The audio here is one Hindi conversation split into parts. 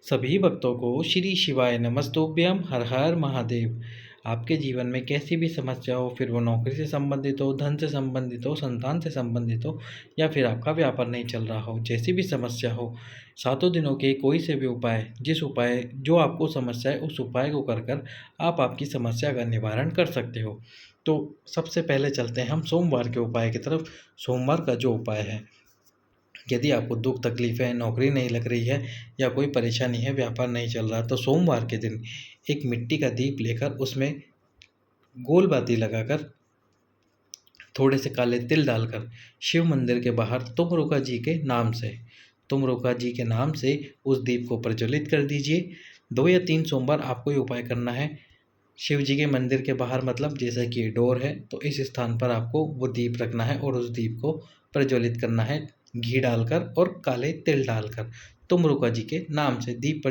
सभी भक्तों को श्री शिवाय नमस्तुभ्यम हर हर महादेव। आपके जीवन में कैसी भी समस्या हो, फिर वो नौकरी से संबंधित हो, धन से संबंधित हो, संतान से संबंधित हो, या फिर आपका व्यापार नहीं चल रहा हो, जैसी भी समस्या हो, सातों दिनों के कोई से भी उपाय, जिस उपाय जो आपको समस्या है उस उपाय को कर कर आप आपकी समस्या का निवारण कर सकते हो। तो सबसे पहले चलते हैं हम सोमवार के उपाय की तरफ। सोमवार का जो उपाय है, यदि आपको दुख तकलीफ है, नौकरी नहीं लग रही है या कोई परेशानी है, व्यापार नहीं चल रहा, तो सोमवार के दिन एक मिट्टी का दीप लेकर उसमें गोल बाती लगाकर थोड़े से काले तिल डालकर शिव मंदिर के बाहर तुम रोका जी के नाम से उस दीप को प्रज्वलित कर दीजिए। 2 या 3 सोमवार आपको ये उपाय करना है। शिव जी के मंदिर के बाहर, मतलब जैसा कि ये डोर है, तो इस स्थान पर आपको वो दीप रखना है और उस दीप को प्रज्वलित करना है घी डालकर और काले तिल डालकर। तुम रुका जी के नाम से दीप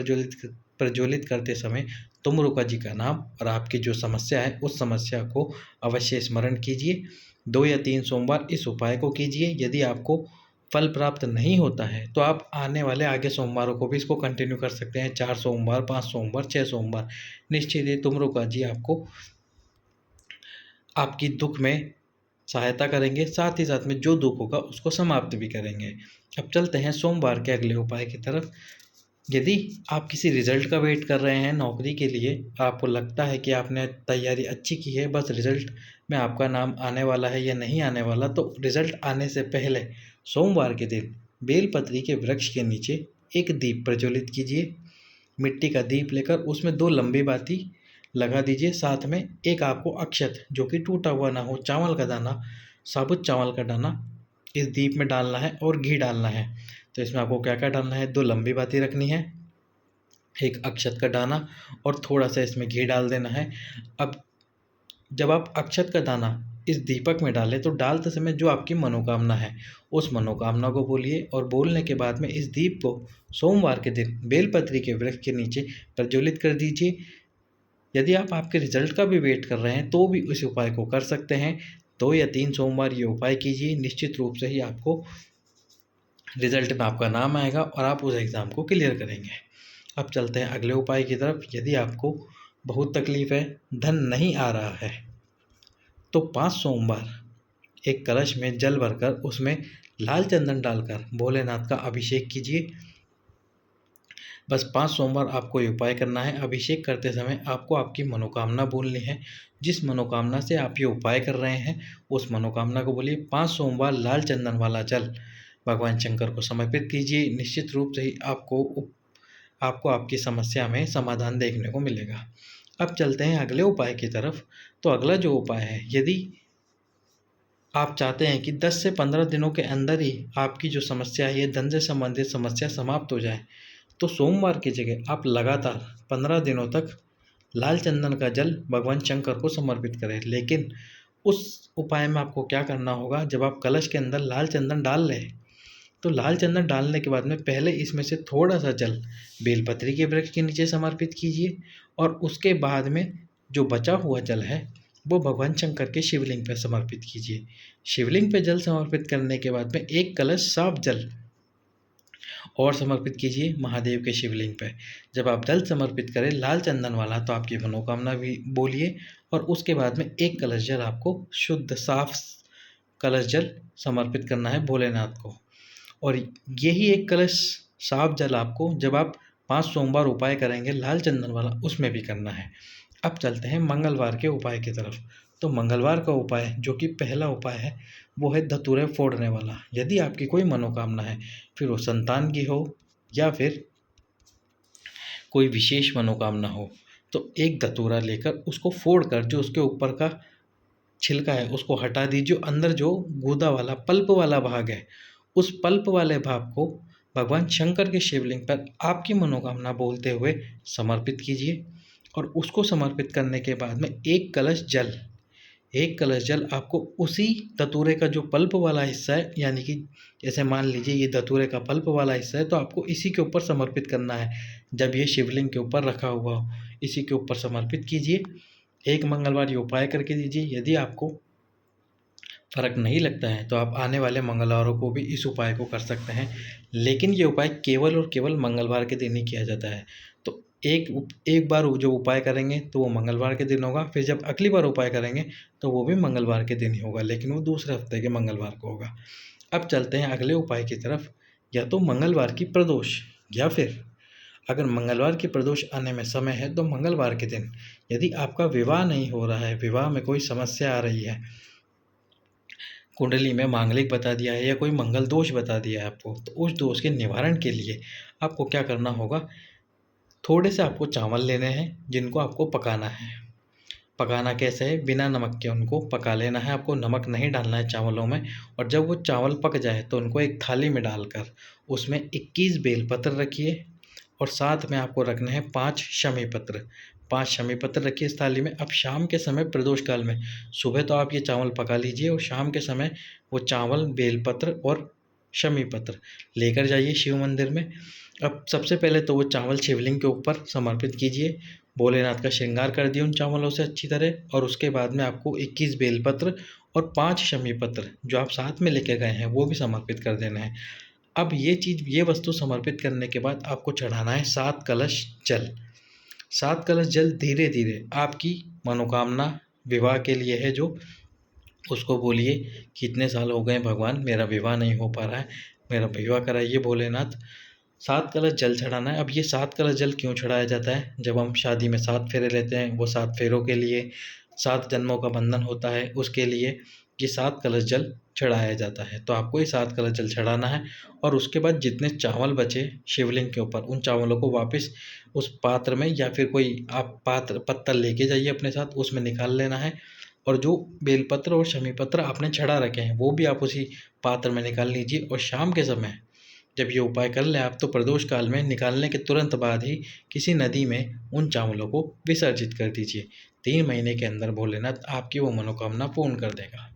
प्रज्वलित करते समय तुम रुका जी का नाम और आपकी जो समस्या है उस समस्या को अवश्य स्मरण कीजिए। 2 या 3 सोमवार इस उपाय को कीजिए। यदि आपको फल प्राप्त नहीं होता है तो आप आने वाले आगे सोमवारों को भी इसको कंटिन्यू कर सकते हैं। 4 सोमवार, 5 सोमवार, 6 सोमवार। निश्चित ही तुम रुका जी आपको आपकी दुख में सहायता करेंगे, साथ ही साथ में जो दुख होगा उसको समाप्त भी करेंगे। अब चलते हैं सोमवार के अगले उपाय की तरफ। यदि आप किसी रिजल्ट का वेट कर रहे हैं नौकरी के लिए, आपको लगता है कि आपने तैयारी अच्छी की है, बस रिजल्ट में आपका नाम आने वाला है या नहीं आने वाला, तो रिजल्ट आने से पहले सोमवार के दिन बेलपत्री के वृक्ष के नीचे एक दीप प्रज्वलित कीजिए। मिट्टी का दीप लेकर उसमें 2 लंबी बाती लगा दीजिए। साथ में एक आपको अक्षत, जो कि टूटा हुआ ना हो, चावल का दाना, साबुत चावल का दाना इस दीप में डालना है और घी डालना है। तो इसमें आपको क्या क्या डालना है? 2 लंबी बाती रखनी है, एक अक्षत का दाना और थोड़ा सा इसमें घी डाल देना है। अब जब आप अक्षत का दाना इस दीपक में डालें तो डालते समय जो आपकी मनोकामना है उस मनोकामना को बोलिए, और बोलने के बाद में इस दीप को सोमवार के दिन बेलपत्री के वृक्ष के नीचे प्रज्वलित कर दीजिए। यदि आप आपके रिजल्ट का भी वेट कर रहे हैं तो भी इस उपाय को कर सकते हैं। 2 या 3 सोमवार ये उपाय कीजिए, निश्चित रूप से ही आपको रिजल्ट में आपका नाम आएगा और आप उस एग्ज़ाम को क्लियर करेंगे। अब चलते हैं अगले उपाय की तरफ। यदि आपको बहुत तकलीफ है, धन नहीं आ रहा है, तो 5 सोमवार एक कलश में जल भरकर उसमें लाल चंदन डालकर भोलेनाथ का अभिषेक कीजिए। बस 5 सोमवार आपको ये उपाय करना है। अभिषेक करते समय आपको आपकी मनोकामना बोलनी है। जिस मनोकामना से आप ये उपाय कर रहे हैं उस मनोकामना को बोलिए। 5 सोमवार लाल चंदन वाला जल भगवान शंकर को समर्पित कीजिए। निश्चित रूप से ही आपको आपकी समस्या में समाधान देखने को मिलेगा। अब चलते हैं अगले उपाय की तरफ। तो अगला जो उपाय है, यदि आप चाहते हैं कि 10 से 15 दिनों के अंदर ही आपकी जो समस्या है, ये धन से संबंधित समस्या समाप्त हो जाए, तो सोमवार की जगह आप लगातार 15 दिनों तक लाल चंदन का जल भगवान शंकर को समर्पित करें। लेकिन उस उपाय में आपको क्या करना होगा, जब आप कलश के अंदर लाल चंदन डाल लें तो लाल चंदन डालने के बाद में पहले इसमें से थोड़ा सा जल बेलपत्री के वृक्ष के नीचे समर्पित कीजिए, और उसके बाद में जो बचा हुआ जल है वो भगवान शंकर के शिवलिंग पर समर्पित कीजिए। शिवलिंग पे जल समर्पित करने के बाद में एक कलश साफ जल और समर्पित कीजिए महादेव के शिवलिंग पे। जब आप जल समर्पित करें लाल चंदन वाला, तो आपकी मनोकामना भी बोलिए, और उसके बाद में एक कलश जल आपको शुद्ध साफ कलश जल समर्पित करना है भोलेनाथ को। और यही एक कलश साफ जल आपको जब आप 5 सोमवार उपाय करेंगे लाल चंदन वाला, उसमें भी करना है। अब चलते हैं मंगलवार के उपाय की तरफ। तो मंगलवार का उपाय, जो कि पहला उपाय है, वो है धतूरे फोड़ने वाला। यदि आपकी कोई मनोकामना है, फिर वो संतान की हो या फिर कोई विशेष मनोकामना हो, तो एक धतूरा लेकर उसको फोड़कर जो उसके ऊपर का छिलका है उसको हटा दीजिए। अंदर जो गूदा वाला पल्प वाला भाग है, उस पल्प वाले भाग को भगवान शंकर के शिवलिंग पर आपकी मनोकामना बोलते हुए समर्पित कीजिए। और उसको समर्पित करने के बाद में एक कलश जल आपको उसी धतूरे का जो पल्प वाला हिस्सा है, यानी कि जैसे मान लीजिए ये धतूरे का पल्प वाला हिस्सा है, तो आपको इसी के ऊपर समर्पित करना है। जब ये शिवलिंग के ऊपर रखा हुआ हो, इसी के ऊपर समर्पित कीजिए। एक मंगलवार ये उपाय करके दीजिए। यदि आपको फ़र्क नहीं लगता है तो आप आने वाले मंगलवारों को भी इस उपाय को कर सकते हैं, लेकिन ये उपाय केवल और केवल मंगलवार के दिन ही किया जाता है। तो एक बार जो उपाय करेंगे तो वो मंगलवार के दिन होगा, फिर जब अगली बार उपाय करेंगे तो वो भी मंगलवार के दिन ही होगा, लेकिन वो दूसरे हफ्ते के मंगलवार को होगा। अब चलते हैं अगले उपाय की तरफ। या तो मंगलवार की प्रदोष, या फिर अगर मंगलवार की प्रदोष आने में समय है तो मंगलवार के दिन यदि आपका विवाह नहीं हो रहा है, विवाह में कोई समस्या आ रही है, कुंडली में मांगलिक बता दिया है या कोई मंगल दोष बता दिया है आपको, तो उस दोष के निवारण के लिए आपको क्या करना होगा, थोड़े से आपको चावल लेने हैं जिनको आपको पकाना है। पकाना कैसे है, बिना नमक के उनको पका लेना है, आपको नमक नहीं डालना है चावलों में। और जब वो चावल पक जाए तो उनको एक थाली में डालकर उसमें 21 बेलपत्र रखिए और साथ में आपको रखने हैं 5 शमी पत्र। 5 शमी पत्र रखिए इस थाली में। अब शाम के समय प्रदोष काल में, सुबह तो आप ये चावल पका लीजिए और शाम के समय वो चावल, बेलपत्र और शमी पत्र लेकर जाइए शिव मंदिर में। अब सबसे पहले तो वो चावल शिवलिंग के ऊपर समर्पित कीजिए, भोलेनाथ का श्रृंगार कर दिए उन चावलों से अच्छी तरह, और उसके बाद में आपको 21 बेलपत्र और 5 शमी पत्र जो आप साथ में लेके गए हैं वो भी समर्पित कर देना है। अब ये वस्तु समर्पित करने के बाद आपको चढ़ाना है 7 कलश जल। 7 कलश जल धीरे धीरे आपकी मनोकामना विवाह के लिए है जो, उसको बोलिए कि इतने साल हो गए भगवान, मेरा विवाह नहीं हो पा रहा है, मेरा विवाह कराइए भोलेनाथ। 7 कलश जल चढ़ाना है। अब ये 7 कलश जल क्यों चढ़ाया जाता है, जब हम शादी में 7 फेरे लेते हैं, वो 7 फेरों के लिए, 7 जन्मों का बंधन होता है उसके लिए ये 7 कलश जल चढ़ाया जाता है। तो आपको ये 7 कलश जल चढ़ाना है और उसके बाद जितने चावल बचे शिवलिंग के ऊपर, उन चावलों को वापस उस पात्र में, या फिर कोई आप पात्र पत्तल लेके जाइए अपने साथ, उसमें निकाल लेना है। और जो बेलपत्र और शमी पत्र आपने चढ़ा रखे हैं वो भी आप उसी पात्र में निकाल लीजिए। और शाम के समय जब ये उपाय कर लें आप, तो प्रदोष काल में निकालने के तुरंत बाद ही किसी नदी में उन चावलों को विसर्जित कर दीजिए। 3 महीने के अंदर भोलेनाथ आपकी वो मनोकामना पूर्ण कर देगा।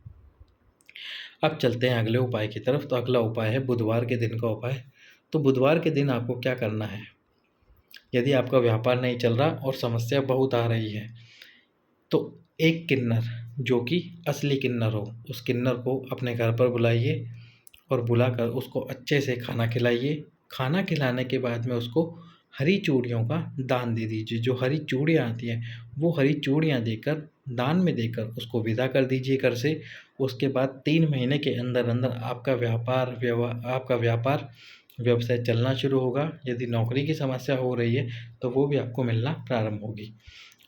अब चलते हैं अगले उपाय की तरफ। तो अगला उपाय है बुधवार के दिन का उपाय। तो बुधवार के दिन आपको क्या करना है, यदि आपका व्यापार नहीं चल रहा और समस्या बहुत आ रही है, तो एक किन्नर जो कि असली किन्नर हो, उस किन्नर को अपने घर पर बुलाइए और बुलाकर उसको अच्छे से खाना खिलाइए। खाना खिलाने के बाद में उसको हरी चूड़ियों का दान दे दीजिए। जो हरी चूड़ियाँ आती हैं वो हरी चूड़ियाँ देकर, दान में देकर उसको विदा कर दीजिए घर से। उसके बाद 3 महीने के अंदर अंदर आपका व्यापार व्यवसाय चलना शुरू होगा। यदि नौकरी की समस्या हो रही है तो वो भी आपको मिलना प्रारंभ होगी।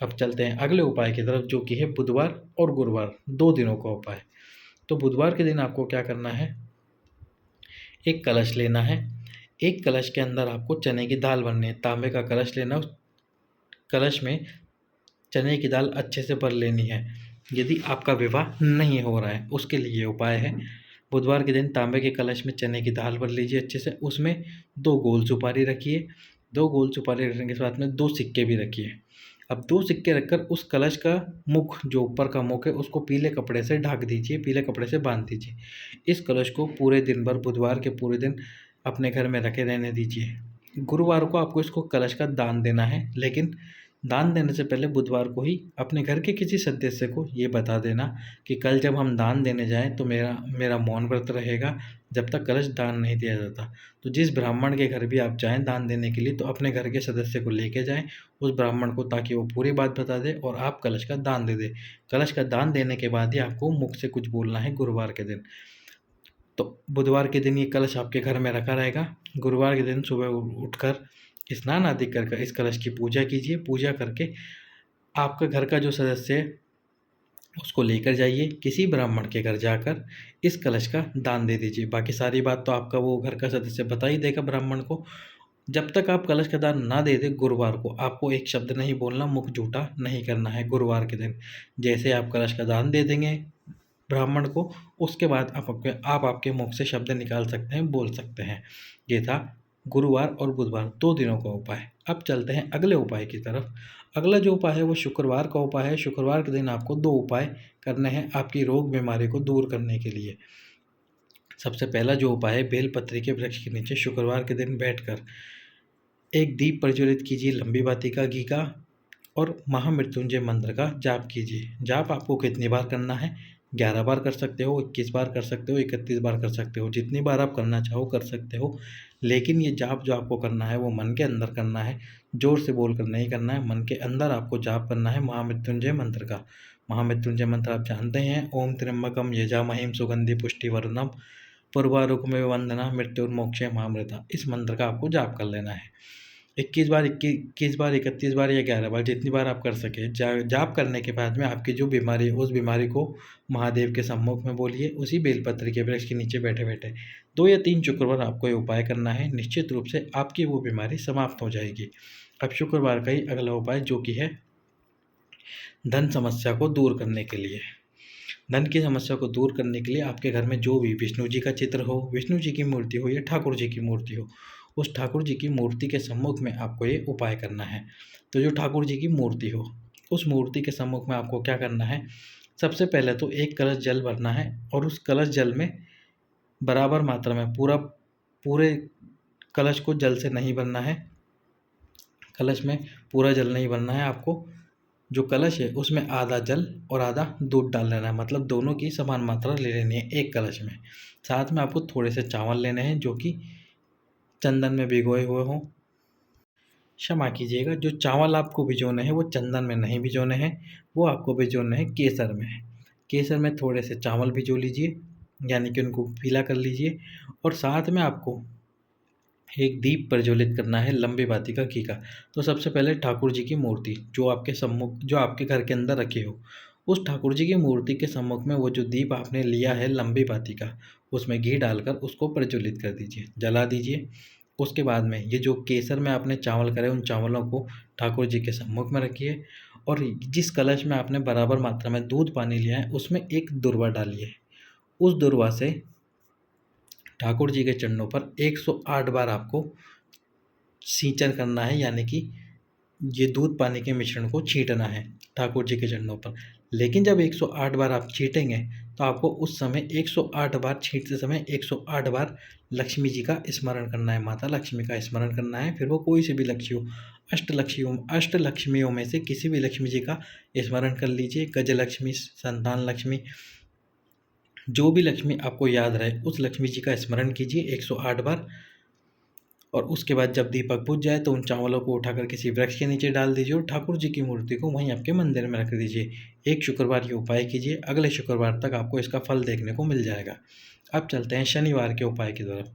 अब चलते हैं अगले उपाय की तरफ, जो कि है बुधवार और गुरुवार 2 दिनों का उपाय। तो बुधवार के दिन आपको क्या करना है, एक कलश लेना है। एक कलश के अंदर आपको चने की दाल भरनी है। तांबे का कलश लेना, उस कलश में चने की दाल अच्छे से भर लेनी है। यदि आपका विवाह नहीं हो रहा है उसके लिए ये उपाय है। बुधवार के दिन तांबे के कलश में चने की दाल भर लीजिए अच्छे से, उसमें 2 गोल सुपारी रखिए। 2 गोल सुपारी रखने के साथ में 2 सिक्के भी रखिए। अब 2 सिक्के रखकर उस कलश का मुख, जो ऊपर का मुख है, उसको पीले कपड़े से ढक दीजिए, पीले कपड़े से बांध दीजिए। इस कलश को पूरे दिन भर, बुधवार के पूरे दिन अपने घर में रखे रहने दीजिए। गुरुवार को आपको इसको कलश का दान देना है, लेकिन दान देने से पहले बुधवार को ही अपने घर के किसी सदस्य को ये बता देना कि कल जब हम दान देने जाएं तो मेरा मेरा मौन व्रत रहेगा जब तक कलश दान नहीं दिया जाता। तो जिस ब्राह्मण के घर भी आप जाएं दान देने के लिए, तो अपने घर के सदस्य को लेके जाएं उस ब्राह्मण को, ताकि वो पूरी बात बता दे और आप कलश का दान दे दें। कलश का दान देने के बाद ही आपको मुख से कुछ बोलना है गुरुवार के दिन। तो बुधवार के दिन ये कलश आपके घर में रखा रहेगा। गुरुवार के दिन सुबह उठकर स्नान आदि कर इस कलश की पूजा कीजिए। पूजा करके आपका घर का जो सदस्य है उसको लेकर जाइए, किसी ब्राह्मण के घर जाकर इस कलश का दान दे दीजिए। बाकी सारी बात तो आपका वो घर का सदस्य बता ही देगा ब्राह्मण को। जब तक आप कलश का दान ना दे दे गुरुवार को, आपको एक शब्द नहीं बोलना, मुख झूठा नहीं करना है गुरुवार के दिन। जैसे आप कलश का दान दे देंगे ब्राह्मण को, उसके बाद आप आपके मुख से शब्द निकाल सकते हैं, बोल सकते हैं। ये था गुरुवार और बुधवार 2 दिनों का उपाय। अब चलते हैं अगले उपाय की तरफ। अगला जो उपाय है वो शुक्रवार का उपाय है। शुक्रवार के दिन आपको 2 उपाय करने हैं आपकी रोग बीमारी को दूर करने के लिए। सबसे पहला जो उपाय है, बेलपत्री के वृक्ष के नीचे शुक्रवार के दिन बैठकर एक दीप प्रज्वलित कीजिए लंबी बातिका घी का, और महामृत्युंजय मंत्र का जाप कीजिए। जाप आपको कितनी बार करना है, 11 बार कर सकते हो, 21 बार कर सकते हो, 31 बार कर सकते हो, जितनी बार आप करना चाहो कर सकते हो। लेकिन ये जाप जो आपको करना है वो मन के अंदर करना है, ज़ोर से बोल कर नहीं करना है। मन के अंदर आपको जाप करना है महामृत्युंजय मंत्र का। महामृत्युंजय मंत्र आप जानते हैं, ओम त्र्यंबकम यजामहे सुगंधि पुष्टिवर्धनम पूर्वारुकमिव वंदना मृत्युर्मोक्षे महामृता। इस मंत्र का आपको जाप कर लेना है 21 बार, 21 बार, 31 बार या 11 बार, जितनी बार आप कर सकें। जाप करने के बाद में आपकी जो बीमारी है उस बीमारी को महादेव के सम्मुख में बोलिए, उसी बेलपत्र के वृक्ष के नीचे बैठे बैठे 2 या 3 शुक्रवार आपको ये उपाय करना है। निश्चित रूप से आपकी वो बीमारी समाप्त हो जाएगी। अब शुक्रवार का ही अगला उपाय जो कि है धन समस्या को दूर करने के लिए। धन की समस्या को दूर करने के लिए आपके घर में जो भी विष्णु जी का चित्र हो, विष्णु जी की मूर्ति हो या ठाकुर जी की मूर्ति हो, उस ठाकुर जी की मूर्ति के सम्मुख में आपको ये उपाय करना है। तो जो ठाकुर जी की मूर्ति हो, उस मूर्ति के सम्मुख में आपको क्या करना है, सबसे पहले तो एक कलश जल भरना है और उस कलश जल में बराबर मात्रा में पूरे कलश को जल से नहीं भरना है। कलश में पूरा जल नहीं भरना है आपको। जो कलश है उसमें आधा जल और आधा दूध डाल लेना है, मतलब दोनों की समान मात्रा ले लेनी है एक कलश में। साथ में आपको थोड़े से चावल लेने हैं जो कि चंदन में भिगोए हुए हों। क्षमा कीजिएगा, जो चावल आपको भिगोने हैं वो चंदन में नहीं भिगोने हैं, वो आपको भिगोने हैं केसर में। केसर में थोड़े से चावल भिगो लीजिए, यानी कि उनको पीला कर लीजिए। और साथ में आपको एक दीप प्रज्वलित करना है लंबी बाती का घी का। तो सबसे पहले ठाकुर जी की मूर्ति जो आपके सम्मुख, जो आपके घर के अंदर रखी हो, उस ठाकुर जी की मूर्ति के सम्मुख में वो जो दीप आपने लिया है लंबी बाती का, उसमें घी डालकर उसको प्रज्वलित कर दीजिए, जला दीजिए। उसके बाद में ये जो केसर में आपने चावल करे, उन चावलों को ठाकुर जी के सम्मुख में रखिए और जिस कलश में आपने बराबर मात्रा में दूध पानी लिया है उसमें एक दुर्वा डालिए। उस दुर्वा से ठाकुर जी के चरणों पर 108 बार आपको सींचन करना है, यानी कि ये दूध पानी के मिश्रण को छींटना है ठाकुर जी के चरणों पर। लेकिन जब 108 बार आप छींटेंगे तो आपको उस समय 108 बार छींटते समय 108 बार लक्ष्मी जी का स्मरण करना है, माता लक्ष्मी का स्मरण करना है। फिर वो कोई सी भी लक्ष्मी हो, अष्टलक्ष्मियों में से किसी भी लक्ष्मी जी का स्मरण कर लीजिए। गजलक्ष्मी, संतान लक्ष्मी, जो भी लक्ष्मी आपको याद रहे उस लक्ष्मी जी का स्मरण कीजिए 108 बार। और उसके बाद जब दीपक बुझ जाए तो उन चावलों को उठाकर किसी वृक्ष के नीचे डाल दीजिए और ठाकुर जी की मूर्ति को वहीं आपके मंदिर में रख दीजिए। एक शुक्रवार ये उपाय कीजिए, अगले शुक्रवार तक आपको इसका फल देखने को मिल जाएगा। अब चलते हैं शनिवार के उपाय की तरफ।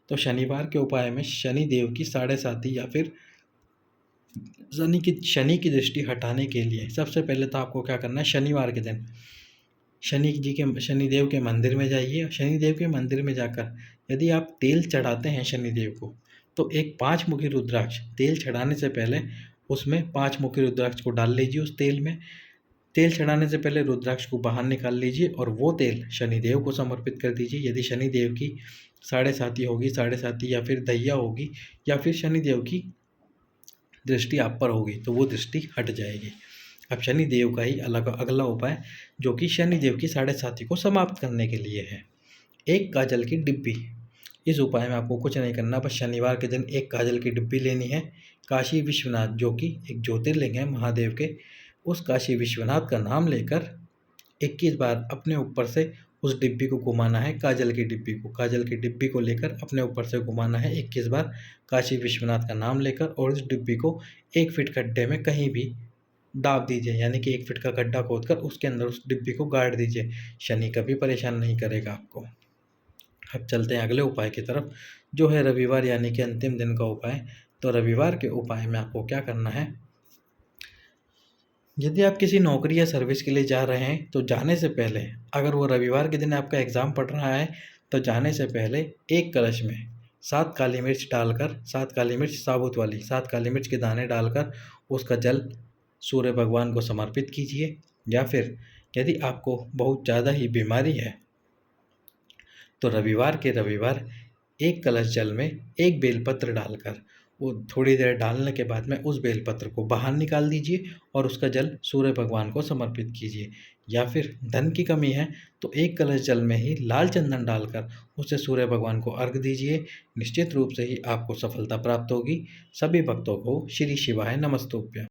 तो शनिवार के उपाय में शनि देव की 7.5 या फिर शनि की दृष्टि हटाने के लिए सबसे पहले तो आपको क्या करना है, शनिवार के दिन शनिदेव के मंदिर में जाइए। शनिदेव के मंदिर में जाकर यदि आप तेल चढ़ाते हैं शनिदेव को, तो एक 5 मुखी रुद्राक्ष तेल चढ़ाने से पहले उसमें 5 मुखी रुद्राक्ष को डाल लीजिए उस तेल में। तेल चढ़ाने से पहले रुद्राक्ष को बाहर निकाल लीजिए और वो तेल शनिदेव को समर्पित कर दीजिए। यदि शनिदेव की 7.5 होगी, 7.5 या फिर दैया होगी या फिर शनिदेव की दृष्टि आप पर होगी तो वो दृष्टि हट जाएगी। अब शनिदेव का ही अगला उपाय जो कि शनिदेव की 7.5 को समाप्त करने के लिए है, एक काजल की डिब्बी। इस उपाय में आपको कुछ नहीं करना, बस शनिवार के दिन एक काजल की डिब्बी लेनी है। काशी विश्वनाथ जो कि एक ज्योतिर्लिंग है महादेव के, उस काशी विश्वनाथ का नाम लेकर 21 बार अपने ऊपर से उस डिब्बी को घुमाना है। काजल की डिब्बी को लेकर अपने ऊपर से घुमाना है 21 बार काशी विश्वनाथ का नाम लेकर, और उस डिब्बी को 1 फीट गड्ढे में कहीं भी दाब दीजिए, यानी कि 1 फीट का गड्ढा खोदकर उसके अंदर उस डिब्बी को गाड़ दीजिए। शनि कभी परेशान नहीं करेगा आपको। अब चलते हैं अगले उपाय की तरफ जो है रविवार, यानी कि अंतिम दिन का उपाय। तो रविवार के उपाय में आपको क्या करना है, यदि आप किसी नौकरी या सर्विस के लिए जा रहे हैं तो जाने से पहले, अगर वो रविवार के दिन आपका एग्ज़ाम पड़ रहा है तो जाने से पहले एक कलश में 7 काली मिर्च डालकर, 7 काली मिर्च साबुत वाली, 7 काली मिर्च के दाने डालकर उसका जल सूर्य भगवान को समर्पित कीजिए। या फिर यदि आपको बहुत ज़्यादा ही बीमारी है तो रविवार एक कलश जल में एक बेलपत्र डालकर, वो थोड़ी देर डालने के बाद में उस बेलपत्र को बाहर निकाल दीजिए और उसका जल सूर्य भगवान को समर्पित कीजिए। या फिर धन की कमी है तो एक कलश जल में ही लाल चंदन डालकर उसे सूर्य भगवान को अर्घ दीजिए। निश्चित रूप से ही आपको सफलता प्राप्त होगी। सभी भक्तों को श्री शिवाय नमस्तुभ्यं।